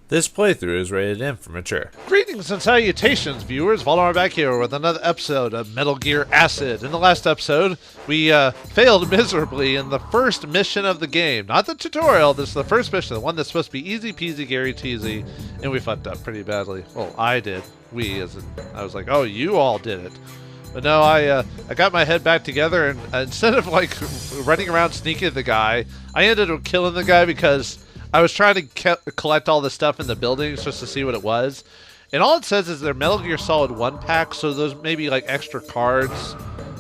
This playthrough is rated M for mature. Greetings and salutations, viewers. Vauldemare back here with another episode of Metal Gear Acid. In the last episode, we failed miserably in the first mission of the game. Not the tutorial, this is the first mission, the one that's supposed to be easy peasy Gary teasy, and we fucked up pretty badly. Well, I did. We, as in, I was like, oh, you all did it. But no, I got my head back together, and instead of like running around sneaking at the guy, I ended up killing the guy because I was trying to collect all the stuff in the buildings just to see what it was. And all it says is they're Metal Gear Solid 1 packs, so those may be like extra cards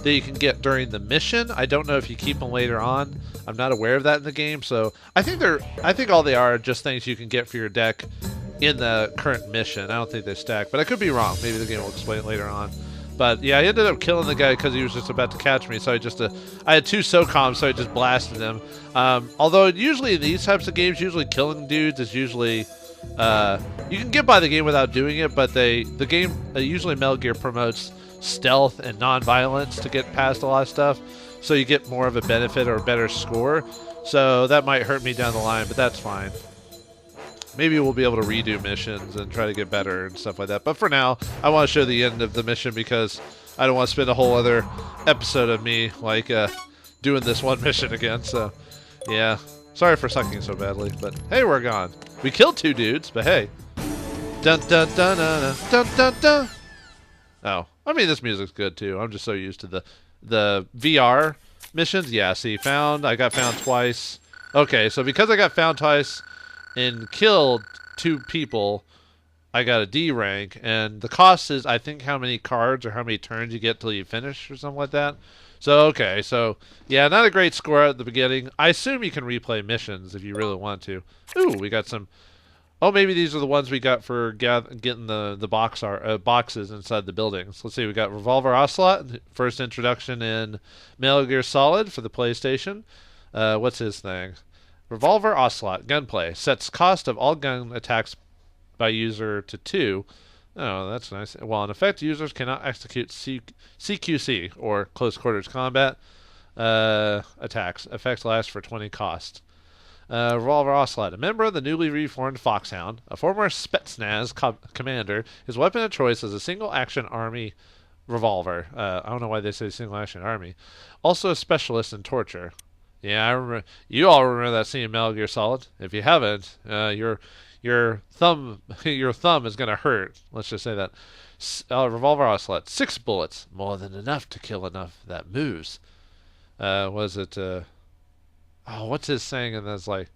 that you can get during the mission. I don't know if you keep them later on. I'm not aware of that in the game, so I think all they are just things you can get for your deck in the current mission. I don't think they stack, but I could be wrong. Maybe the game will explain it later on. But yeah, I ended up killing the guy because he was just about to catch me. So I had two SOCOMs, so I just blasted him. Although usually in these types of games, usually killing dudes is usually you can get by the game without doing it. But the game usually Metal Gear promotes stealth and non-violence to get past a lot of stuff, so you get more of a benefit or a better score. So that might hurt me down the line, but that's fine. Maybe we'll be able to redo missions and try to get better and stuff like that. But for now, I want to show the end of the mission because I don't want to spend a whole other episode of me like doing this one mission again. So, yeah. Sorry for sucking so badly, but hey, we're gone. We killed two dudes, but hey. Dun dun dun dun dun dun dun. Oh, I mean, this music's good too. I'm just so used to the VR missions. Yeah, see, I got found twice. Okay, so because I got found twice and killed two people, I got a D rank, and the cost is, I think, how many cards or how many turns you get till you finish or something like that. So, okay, so, yeah, not a great score at the beginning. I assume you can replay missions if you really want to. Ooh, we got some... Oh, maybe these are the ones we got for getting the boxes inside the buildings. Let's see, we got Revolver Ocelot, first introduction in Metal Gear Solid for the PlayStation. What's his thing? Revolver Ocelot, gunplay. Sets cost of all gun attacks by user to 2. Oh, that's nice. While in effect, users cannot execute CQC, or close quarters combat, attacks. Effects last for 20 cost. Revolver Ocelot, a member of the newly reformed Foxhound, a former Spetsnaz commander. His weapon of choice is a single-action army revolver. I don't know why they say single-action army. Also a specialist in torture. Yeah, I remember. You all remember that scene in Metal Gear Solid. If you haven't, your thumb is gonna hurt. Let's just say that. Revolver Ocelot, 6 bullets, more than enough to kill enough that moves. Was it? Oh, what's his saying? And that's like,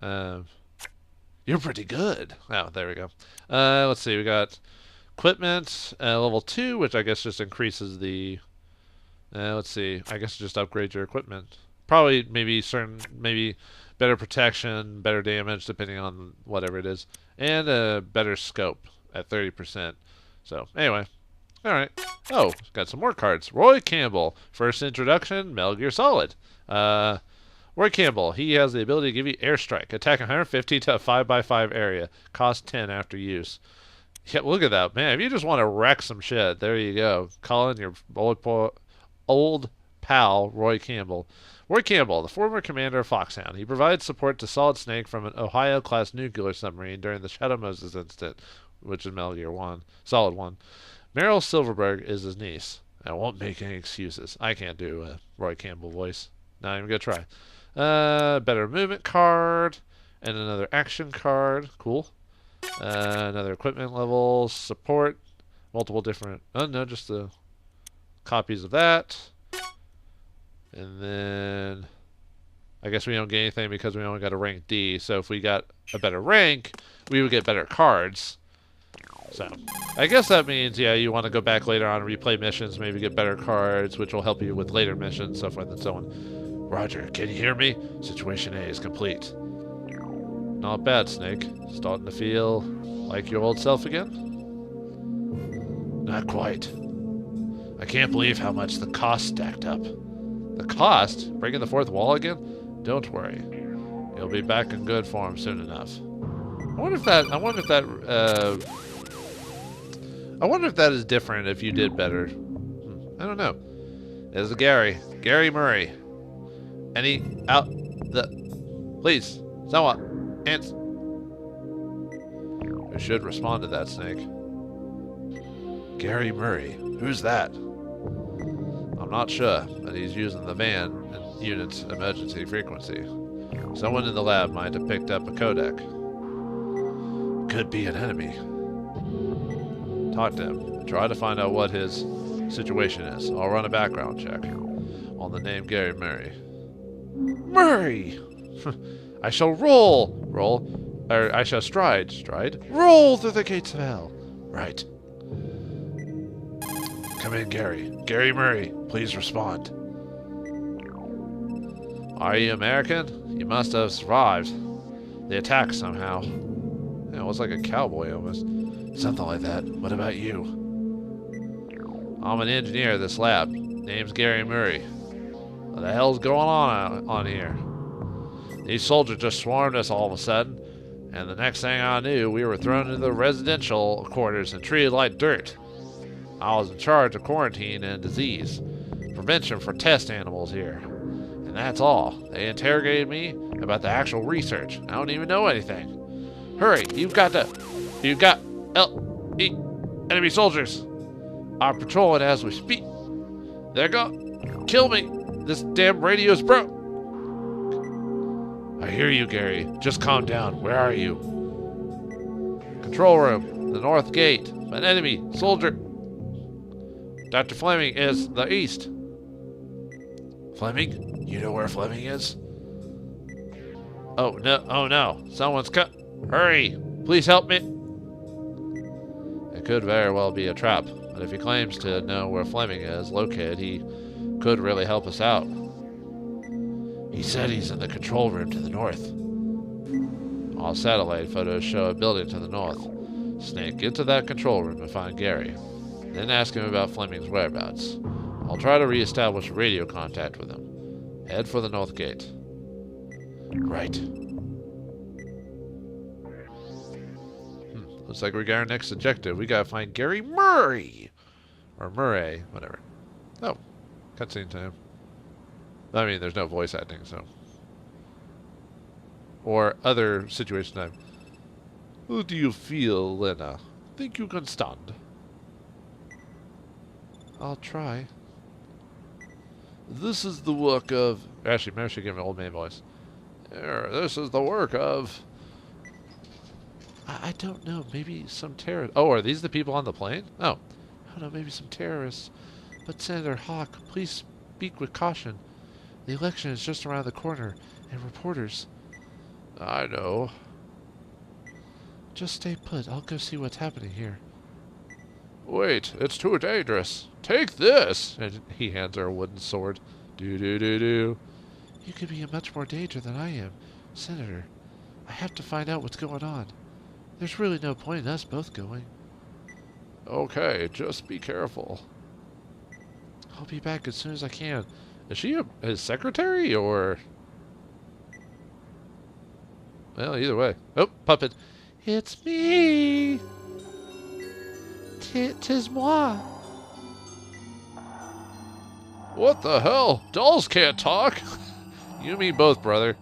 you're pretty good. Oh, there we go. Let's see. We got equipment level 2, which I guess just increases the. Let's see. I guess just upgrade your equipment. Probably maybe better protection, better damage, depending on whatever it is, and a better scope at 30%. So anyway, all right. Oh, got some more cards. Roy Campbell, first introduction, Metal Gear Solid. Roy Campbell, he has the ability to give you airstrike, attack 150 to a 5x5 area, cost 10 after use. Yeah, look at that, man. If you just want to wreck some shit, there you go. Call in your old pal, Roy Campbell. Roy Campbell, the former commander of Foxhound. He provides support to Solid Snake from an Ohio-class nuclear submarine during the Shadow Moses incident, which is Metal Gear 1, Solid 1. Meryl Silverberg is his niece. I won't make any excuses. I can't do a Roy Campbell voice. Not even gonna try. Better movement card, and another action card. Cool. Another equipment level, support, multiple different... Oh, no, just the copies of that. And then I guess we don't get anything because we only got a rank D. So if we got a better rank, we would get better cards. So I guess that means, yeah, you want to go back later on and replay missions, maybe get better cards, which will help you with later missions, so forth and so on. Roger, can you hear me? Situation A is complete. Not bad, Snake. Starting to feel like your old self again? Not quite. I can't believe how much the cost stacked up. The cost? Breaking the fourth wall again? Don't worry. You'll be back in good form soon enough. I wonder if that is different if you did better. I don't know. There's Gary Murray. Please, someone, I should respond to that, Snake. Gary Murray. Who's that? I'm not sure, but he's using the van and unit's emergency frequency. Someone in the lab might have picked up a codec. Could be an enemy. Talk to him. Try to find out what his situation is. I'll run a background check on the name Gary Murray. Murray! I shall I shall stride, roll through the gates of hell. Right. Come in, Gary. Gary Murray, please respond. Are you American? You must have survived the attack somehow. Yeah, it was like a cowboy almost. Something like that. What about you? I'm an engineer at this lab. Name's Gary Murray. What the hell's going on here? These soldiers just swarmed us all of a sudden, and the next thing I knew, we were thrown into the residential quarters and treated like dirt. I was in charge of quarantine and disease prevention for test animals here. And that's all. They interrogated me about the actual research. I don't even know anything. Hurry, you've got enemy soldiers are patrolling as we speak. They're gonna kill me. This damn radio's broke. I hear you, Gary. Just calm down. Where are you? Control room, the north gate. An enemy soldier. Dr. Fleming is the east. Fleming? You know where Fleming is? Oh no. Someone's cut. Hurry. Please help me. It could very well be a trap, but if he claims to know where Fleming is located, he could really help us out. He said he's in the control room to the north. All satellite photos show a building to the north. Snake, get to that control room and find Gary. Then ask him about Fleming's whereabouts. I'll try to re-establish radio contact with him. Head for the north gate. Right. Looks like we got our next objective. We gotta find Gary Murray! Or Murray, whatever. Oh, cutscene time. I mean, there's no voice acting, so. Or other situation time. How do you feel, Lena? Think you can stand? I'll try. This is the work of... Actually, maybe I should give him an old man voice. This is the work of... I don't know. Maybe some terrorists. Oh, are these the people on the plane? Oh. I don't know. Maybe some terrorists. But Senator Hawk, please speak with caution. The election is just around the corner, and reporters... I know. Just stay put. I'll go see what's happening here. Wait, it's too dangerous. Take this! And he hands her a wooden sword. Do-do-do-do. You could be in much more danger than I am. Senator, I have to find out what's going on. There's really no point in us both going. Okay, just be careful. I'll be back as soon as I can. Is she his secretary, or... Well, either way. Oh, puppet. It's me! Tis moi. What the hell? Dolls can't talk. You and me both, brother.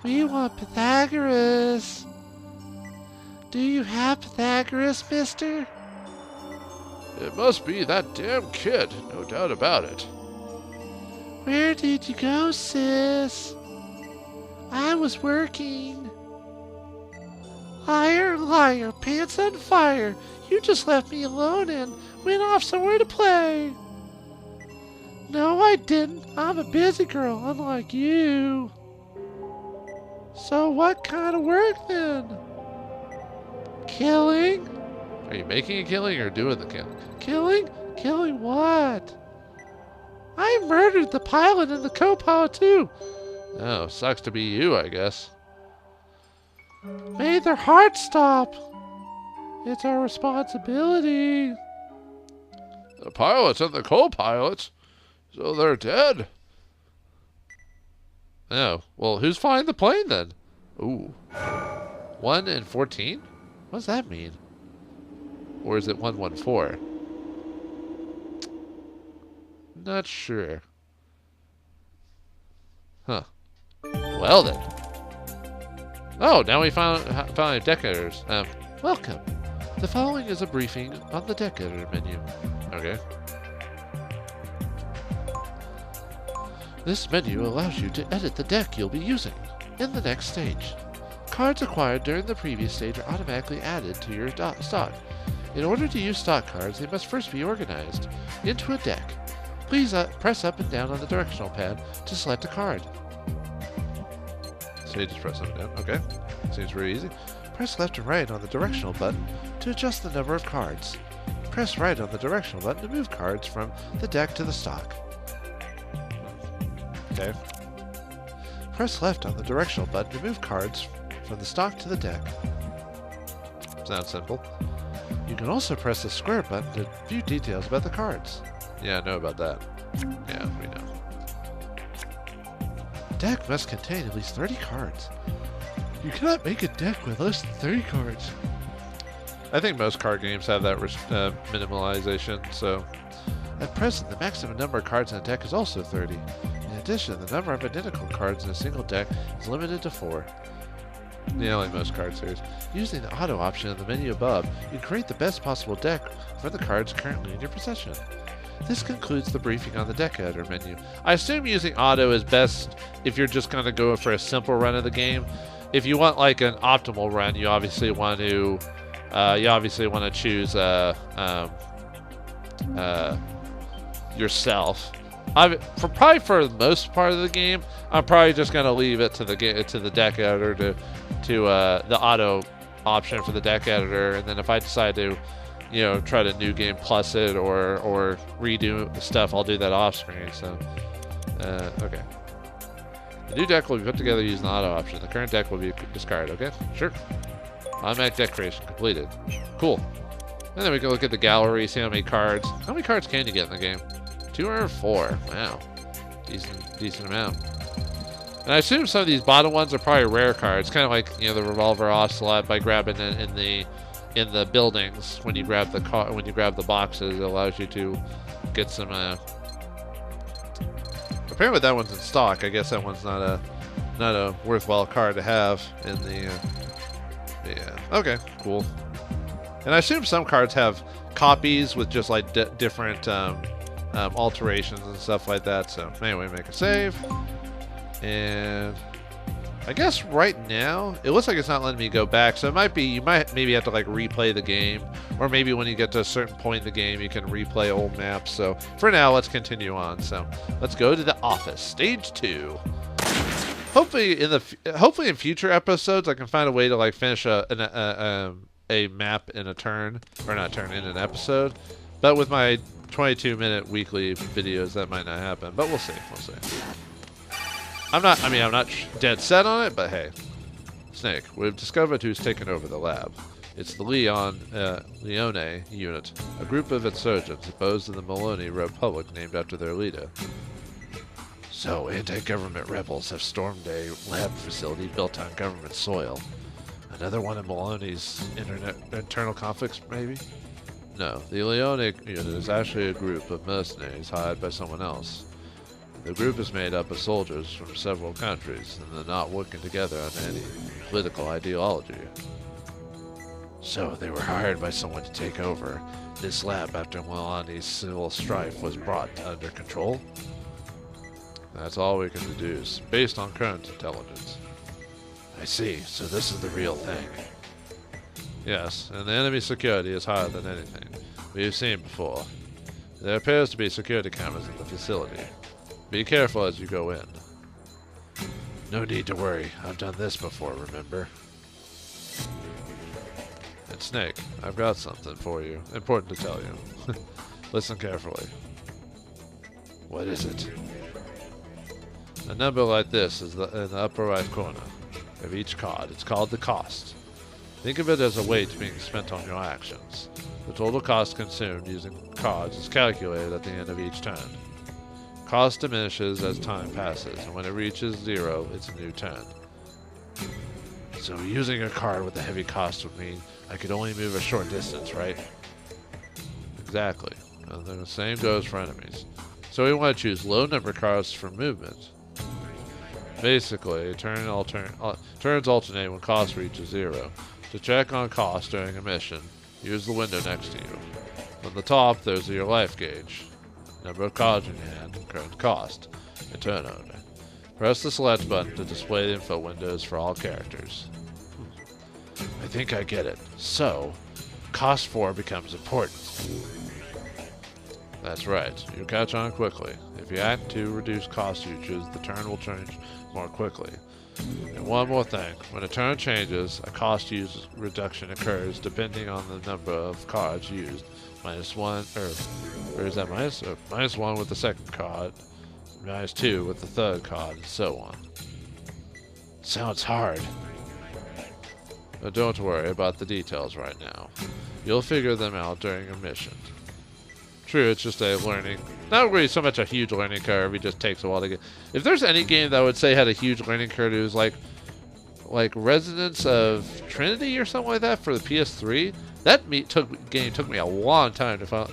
We want Pythagoras. Do you have Pythagoras, mister? It must be that damn kid, no doubt about it. Where did you go, sis? I was working. Liar, liar, pants on fire. You just left me alone and went off somewhere to play. No, I didn't. I'm a busy girl, unlike you. So what kind of work then? Killing? Are you making a killing or doing the killing? Killing? Killing what? I murdered the pilot and the co-pilot too. Oh, sucks to be you, I guess. Made their hearts stop. It's our responsibility. The pilots and the co-pilots? So they're dead? Oh, well, who's flying the plane then? Ooh. 1 in 14? What does that mean? Or is it 114? Not sure. Huh. Well then. Oh, now we found a decorators. Welcome. The following is a briefing on the deck editor menu. Okay. This menu allows you to edit the deck you'll be using in the next stage. Cards acquired during the previous stage are automatically added to your stock. In order to use stock cards, they must first be organized into a deck. Please press up and down on the directional pad to select a card. So you just press up and down. Okay. Seems very easy. Press left and right on the directional button to adjust the number of cards. Press right on the directional button to move cards from the deck to the stock. Okay. Press left on the directional button to move cards from the stock to the deck. Sounds simple. You can also press the square button to view details about the cards. Yeah, I know about that. Yeah, we know. A deck must contain at least 30 cards. You cannot make a deck with less than 30 cards. I think most card games have that minimalization, so... At present, the maximum number of cards in a deck is also 30. In addition, the number of identical cards in a single deck is limited to 4. Yeah, like most card series. Using the auto option in the menu above, you create the best possible deck for the cards currently in your possession. This concludes the briefing on the deck editor menu. I assume using auto is best if you're just going to go for a simple run of the game. If you want like an optimal run, you obviously want to choose yourself. Probably for the most part of the game, I'm probably just gonna leave it to the deck editor to the auto option for the deck editor, and then if I decide to, try to new game plus it or redo stuff, I'll do that off screen. So, okay. The new deck will be put together using the auto option. The current deck will be discarded. Okay, sure. Automatic deck creation completed. Cool. And then we can look at the gallery, see how many cards. How many cards can you get in the game? 204. Wow. Decent amount. And I assume some of these bottom ones are probably rare cards, kind of like the Revolver Ocelot by grabbing it in the buildings. When you grab the boxes, it allows you to get some. Apparently that one's in stock. I guess that one's not a worthwhile card to have in the. Yeah. Okay. Cool. And I assume some cards have copies with just like different alterations and stuff like that. So anyway, make a save. And I guess right now it looks like it's not letting me go back. So it might be you might maybe have to like replay the game, or maybe when you get to a certain point in the game you can replay old maps. So for now, let's continue on. So let's go to the office, stage 2. Hopefully in future episodes I can find a way to like finish a map in a turn, or not turn, in an episode. But with my 22-minute weekly videos, that might not happen. But we'll see. I'm not dead set on it, but hey. Snake, we've discovered who's taken over the lab. It's the Leone unit, a group of insurgents opposed to the Maloney Republic named after their leader. So, anti-government rebels have stormed a lab facility built on government soil. Another one of Maloney's internal conflicts, maybe? No, the Leone unit is actually a group of mercenaries hired by someone else. The group is made up of soldiers from several countries, and they're not working together on any political ideology. So they were hired by someone to take over this lab after Maloney's civil strife was brought under control? That's all we can deduce, based on current intelligence. I see, so this is the real thing. Yes, and the enemy security is higher than anything we've seen before. There appears to be security cameras in the facility. Be careful as you go in. No need to worry, I've done this before, remember? And Snake, I've got something for you, important to tell you. Listen carefully. What is it? A number like this is in the upper right corner of each card. It's called the cost. Think of it as a weight being spent on your actions. The total cost consumed using cards is calculated at the end of each turn. Cost diminishes as time passes, and when it reaches 0, it's a new turn. So using a card with a heavy cost would mean I could only move a short distance, right? Exactly. And then the same goes for enemies. So we want to choose low number cards for movement. Basically, turns alternate when cost reaches 0. To check on cost during a mission, use the window next to you. On the top, there's your life gauge. Number of cards in your hand, current cost, and turnover. Press the select button to display the info windows for all characters. I think I get it. So, cost 4 becomes important. That's right. You catch on quickly. If you act to reduce cost usage, the turn will change more quickly. And one more thing. When a turn changes, a cost use reduction occurs depending on the number of cards used. -1, or is that minus? -1 with the second card, -2 with the third card, and so on. Sounds hard. But don't worry about the details right now. You'll figure them out during a mission. True, it's just a learning, not really so much a huge learning curve, it just takes a while to get. If there's any game that I would say had a huge learning curve, it was like Residence of Trinity or something like that for the PS3. That game took me a long time to find.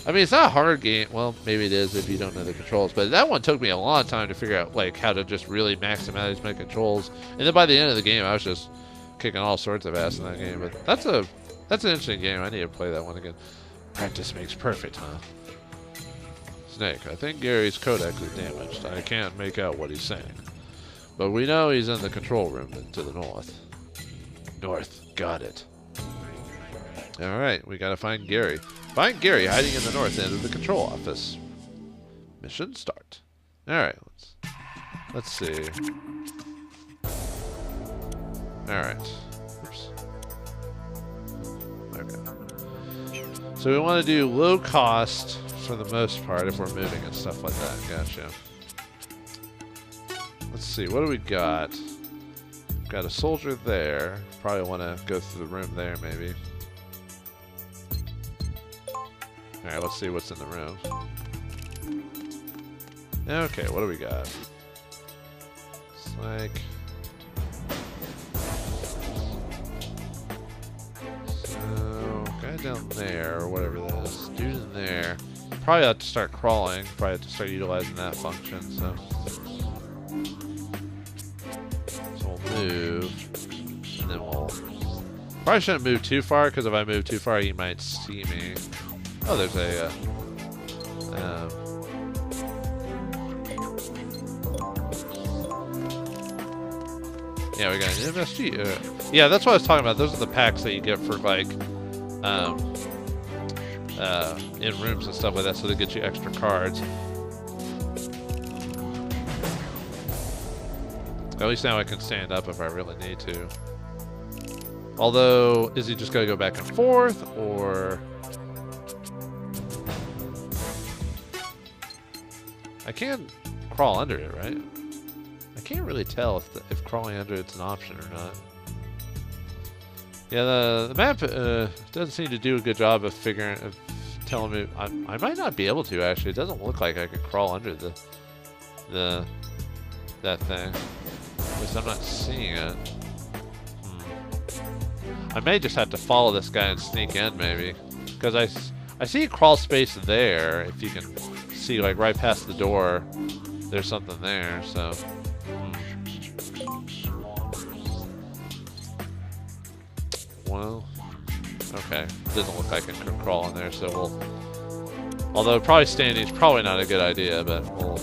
I mean, it's not a hard game. Well, maybe it is if you don't know the controls, but that one took me a long time to figure out like how to just really maximize my controls. And then by the end of the game, I was just kicking all sorts of ass in that game. But that's an interesting game. I need to play that one again. Practice makes perfect, huh? Snake, I think Gary's codex is damaged. I can't make out what he's saying. But we know he's in the control room to the north. North, got it. Alright, we gotta find Gary. Find Gary hiding in the north end of the control office. Mission start. Alright, let's see. Alright. Oops. Okay. So we want to do low cost for the most part if we're moving and stuff like that. Gotcha. Let's see, what do we got? Got a soldier there. Probably want to go through the room there, maybe. Alright, let's see what's in the room. Okay, what do we got? It's like... So, guy down there, or whatever that is. Dude in there. Probably have to start crawling. Probably have to start utilizing that function, so... So we'll move. And then we'll... Probably shouldn't move too far, because if I move too far, he might see me. Oh, there's a... yeah, we got an MSG. Yeah, that's what I was talking about. Those are the packs that you get for, like, in rooms and stuff like that, so they get you extra cards. At least now I can stand up if I really need to. Although, is he just going to go back and forth, or... I can crawl under it, right? I can't really tell if crawling under it's an option or not. Yeah, the map doesn't seem to do a good job of telling me. I might not be able to actually. It doesn't look like I could crawl under that thing. At least I'm not seeing it. I may just have to follow this guy and sneak in, maybe, because I see a crawl space there. If you can see, like right past the door, there's something there. So. Well, okay. Doesn't look like I can crawl in there, so we'll... Although probably standing is probably not a good idea, but we'll...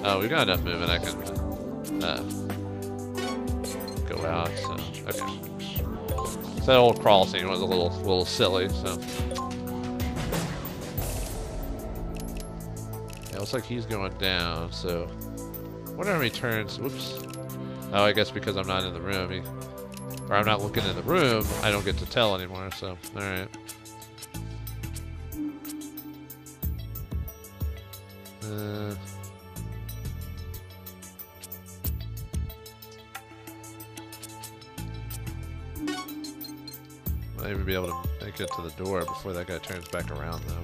Oh, we've got enough movement. I can go out, so... Okay. So that old crawl scene was a little silly, so... Yeah, looks like he's going down, so... I wonder how many turns... Whoops. Oh, I guess because I'm not in the room, or I'm not looking in the room, I don't get to tell anymore, so, alright. Might even be able to make it to the door before that guy turns back around, though.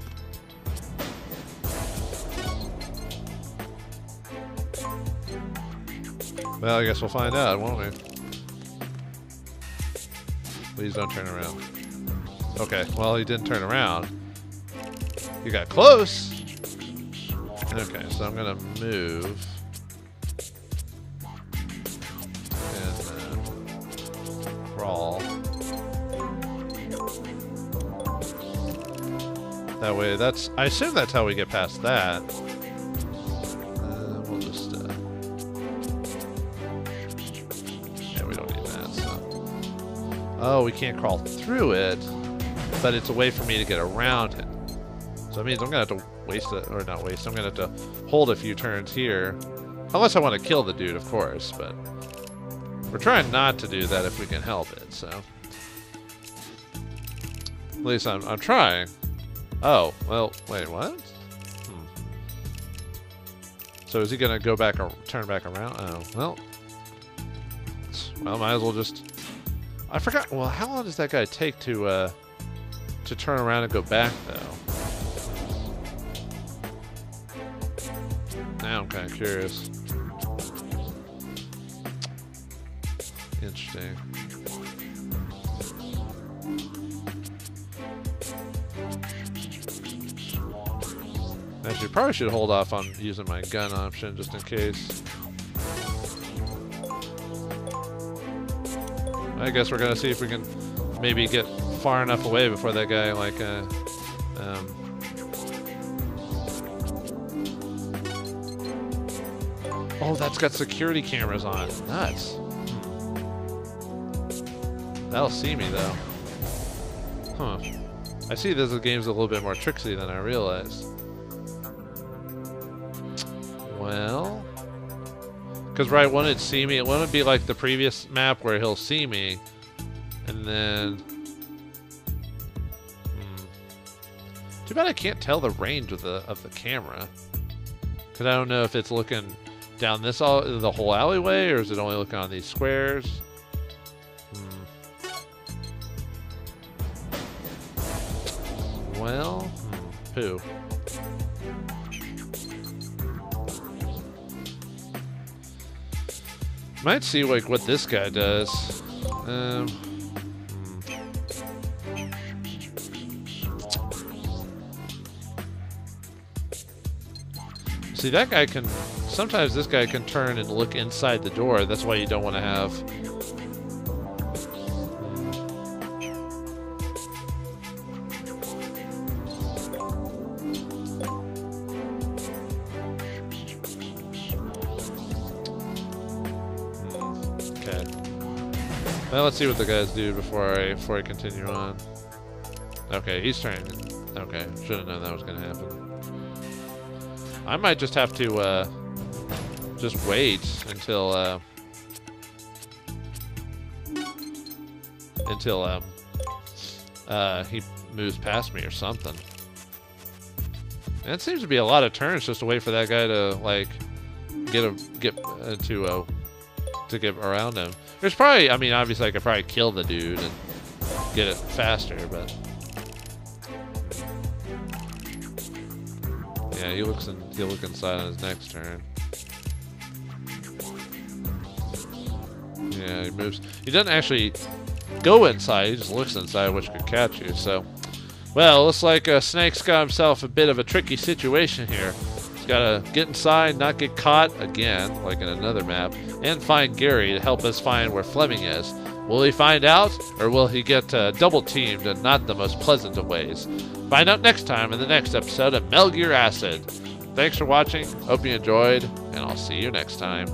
Well, I guess we'll find out, won't we? Please don't turn around. Okay, well, he didn't turn around. He got close. Okay, so I'm gonna move That way, I assume that's how we get past that. We'll just, yeah, we don't need that, so. Oh, we can't crawl through it, but it's a way for me to get around it. So that means I'm gonna have to waste it, or not waste, I'm gonna have to hold a few turns here. Unless I want to kill the dude, of course, but we're trying not to do that if we can help it, so. At least I'm trying. Oh, well, wait, what? So is he gonna go back or turn back around? Oh, well. Well, might as well just. I forgot. Well, how long does that guy take to turn around and go back, though? Now I'm kind of curious. Interesting. Actually, probably should hold off on using my gun option just in case. I guess we're gonna see if we can maybe get far enough away before that guy, like, oh, that's got security cameras on. Nuts. That'll see me, though. Huh. I see this game's a little bit more tricksy than I realized. Well, because right, won't it see me? It won't be like the previous map where he'll see me, and then. Too bad I can't tell the range of the camera, because I don't know if it's looking down the whole alleyway, or is it only looking on these squares? Well, poo. Might see like what this guy does. See, that guy can. Sometimes this guy can turn and look inside the door. That's why you don't want to have. Well, let's see what the guys do before I continue on. Okay, he's turning. Okay, should have known that was gonna happen. I might just have to just wait until he moves past me or something. And it seems to be a lot of turns just to wait for that guy to like get around him. There's probably, I mean, obviously I could probably kill the dude and get it faster, but yeah, he'll look inside on his next turn. Yeah, he moves. He doesn't actually go inside. He just looks inside, which could catch you. So, well, looks like Snake's got himself a bit of a tricky situation here. He's got to get inside, not get caught again, like in another map, and find Gary to help us find where Fleming is. Will he find out, or will he get double teamed in not the most pleasant of ways? Find out next time in the next episode of Metal Gear Acid. Thanks for watching. Hope you enjoyed, and I'll see you next time.